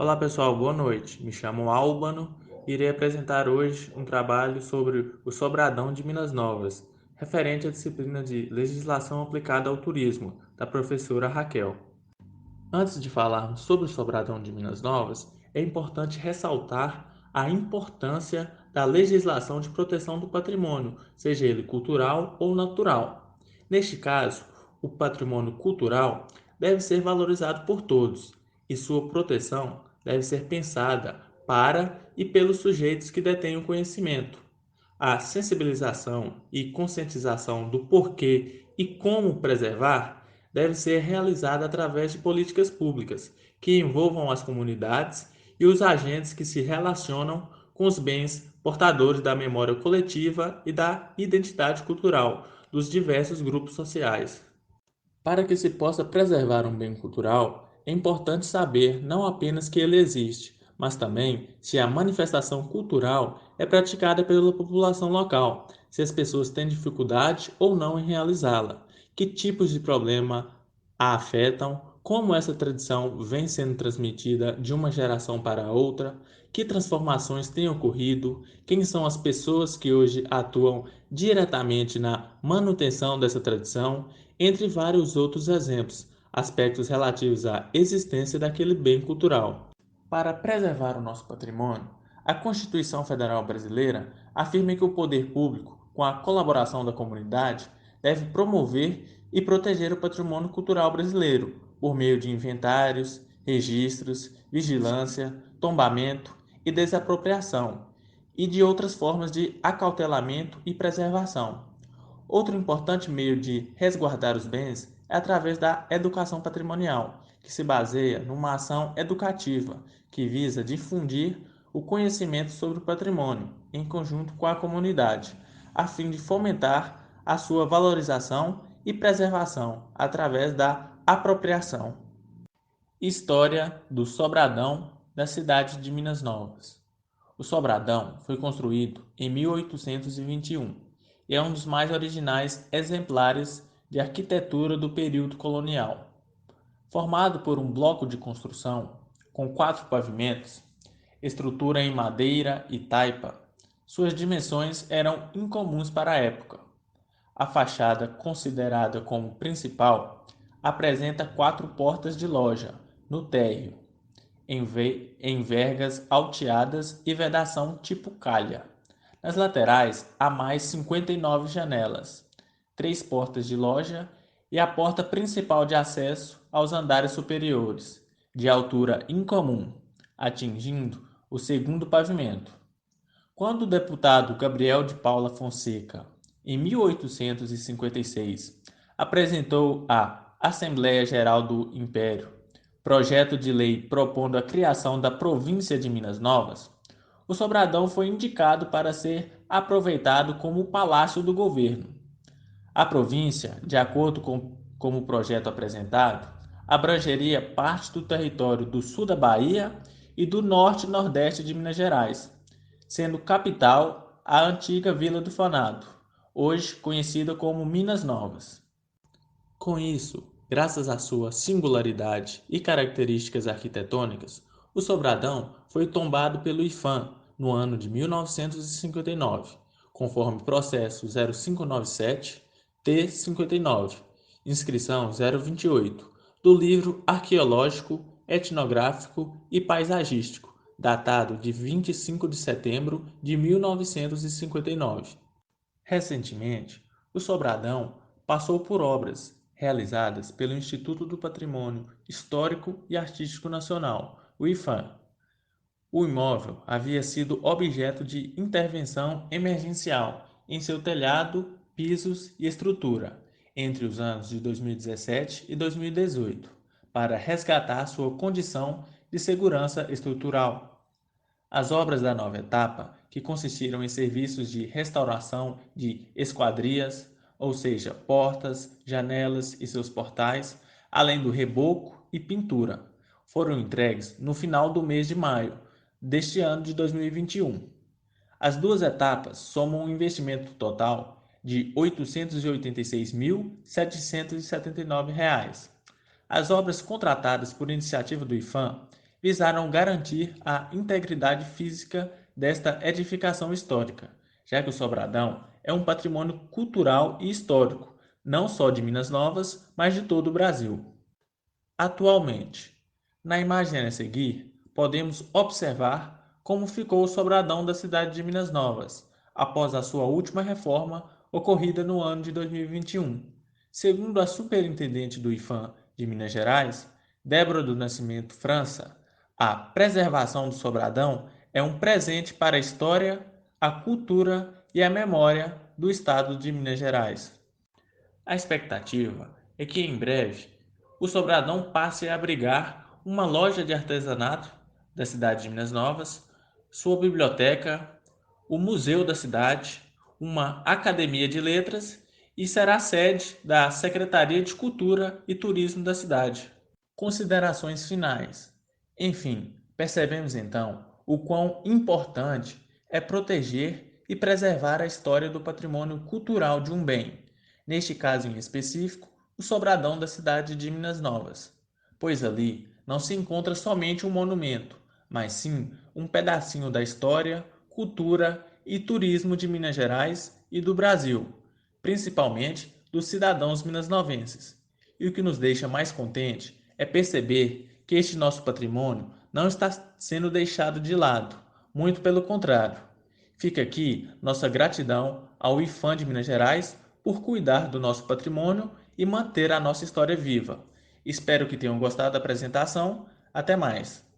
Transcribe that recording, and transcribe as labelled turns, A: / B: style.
A: Olá pessoal, boa noite. Me chamo Álbano e irei apresentar hoje um trabalho sobre o Sobradão de Minas Novas, referente à disciplina de Legislação aplicada ao turismo, da professora Raquel. Antes de falarmos sobre o Sobradão de Minas Novas, é importante ressaltar a importância da legislação de proteção do patrimônio, seja ele cultural ou natural. Neste caso, o patrimônio cultural deve ser valorizado por todos e sua proteção deve ser pensada para e pelos sujeitos que detêm o conhecimento. A sensibilização e conscientização do porquê e como preservar deve ser realizada através de políticas públicas que envolvam as comunidades e os agentes que se relacionam com os bens portadores da memória coletiva e da identidade cultural dos diversos grupos sociais. Para que se possa preservar um bem cultural, é importante saber não apenas que ele existe, mas também se a manifestação cultural é praticada pela população local, se as pessoas têm dificuldade ou não em realizá-la, que tipos de problema a afetam, como essa tradição vem sendo transmitida de uma geração para outra, que transformações têm ocorrido, quem são as pessoas que hoje atuam diretamente na manutenção dessa tradição, entre vários outros exemplos, aspectos relativos à existência daquele bem cultural. Para preservar o nosso patrimônio, a Constituição Federal Brasileira afirma que o poder público, com a colaboração da comunidade, deve promover e proteger o patrimônio cultural brasileiro por meio de inventários, registros, vigilância, tombamento e desapropriação, e de outras formas de acautelamento e preservação. Outro importante meio de resguardar os bens é através da educação patrimonial, que se baseia numa ação educativa que visa difundir o conhecimento sobre o patrimônio em conjunto com a comunidade, a fim de fomentar a sua valorização e preservação através da apropriação. História do Sobradão da cidade de Minas Novas. O Sobradão foi construído em 1821 e é um dos mais originais exemplares de arquitetura do período colonial. Formado por um bloco de construção com 4 pavimentos, estrutura em madeira e taipa, suas dimensões eram incomuns para a época. A fachada, considerada como principal, apresenta 4 portas de loja no térreo, em vergas alteadas e vedação tipo calha. Nas laterais há mais 59 janelas, 3 portas de loja e a porta principal de acesso aos andares superiores, de altura incomum, atingindo o segundo pavimento. Quando o deputado Gabriel de Paula Fonseca, em 1856, apresentou à Assembleia Geral do Império projeto de lei propondo a criação da província de Minas Novas, o Sobradão foi indicado para ser aproveitado como palácio do governo. A província, de acordo com o projeto apresentado, abrangeria parte do território do sul da Bahia e do norte e nordeste de Minas Gerais, sendo capital a antiga Vila do Fanado, hoje conhecida como Minas Novas. Com isso, graças à sua singularidade e características arquitetônicas, o Sobradão foi tombado pelo IPHAN no ano de 1959, conforme processo 0597-T59, inscrição 028, do livro arqueológico, etnográfico e paisagístico, datado de 25 de setembro de 1959. Recentemente, o Sobradão passou por obras realizadas pelo Instituto do Patrimônio Histórico e Artístico Nacional, o IPHAN. O imóvel havia sido objeto de intervenção emergencial em seu telhado, pisos e estrutura entre os anos de 2017 e 2018, para resgatar sua condição de segurança estrutural. As obras da nova etapa, que consistiram em serviços de restauração de esquadrias, ou seja, portas, janelas e seus portais, além do reboco e pintura, foram entregues no final do mês de maio deste ano de 2021. As duas etapas somam um investimento total de R$ 886.779. As obras contratadas por iniciativa do IPHAN visaram garantir a integridade física desta edificação histórica, já que o Sobradão é um patrimônio cultural e histórico, não só de Minas Novas, mas de todo o Brasil. Atualmente, na imagem a seguir, podemos observar como ficou o Sobradão da cidade de Minas Novas, após a sua última reforma ocorrida no ano de 2021. Segundo a superintendente do IFAM de Minas Gerais, Débora do Nascimento França, a preservação do Sobradão é um presente para a história, a cultura e a memória do estado de Minas Gerais. A expectativa é que em breve o Sobradão passe a abrigar uma loja de artesanato da cidade de Minas Novas, sua biblioteca, o museu da cidade, uma academia de letras e será sede da Secretaria de Cultura e Turismo da cidade. Considerações finais. Enfim, percebemos então o quão importante é proteger e preservar a história do patrimônio cultural de um bem, neste caso em específico, o Sobradão da cidade de Minas Novas, pois ali não se encontra somente um monumento, mas sim um pedacinho da história, cultura e turismo de Minas Gerais e do Brasil, principalmente dos cidadãos minas-novenses. E o que nos deixa mais contente é perceber que este nosso patrimônio não está sendo deixado de lado, muito pelo contrário. Fica aqui nossa gratidão ao IFAM de Minas Gerais por cuidar do nosso patrimônio e manter a nossa história viva. Espero que tenham gostado da apresentação. Até mais!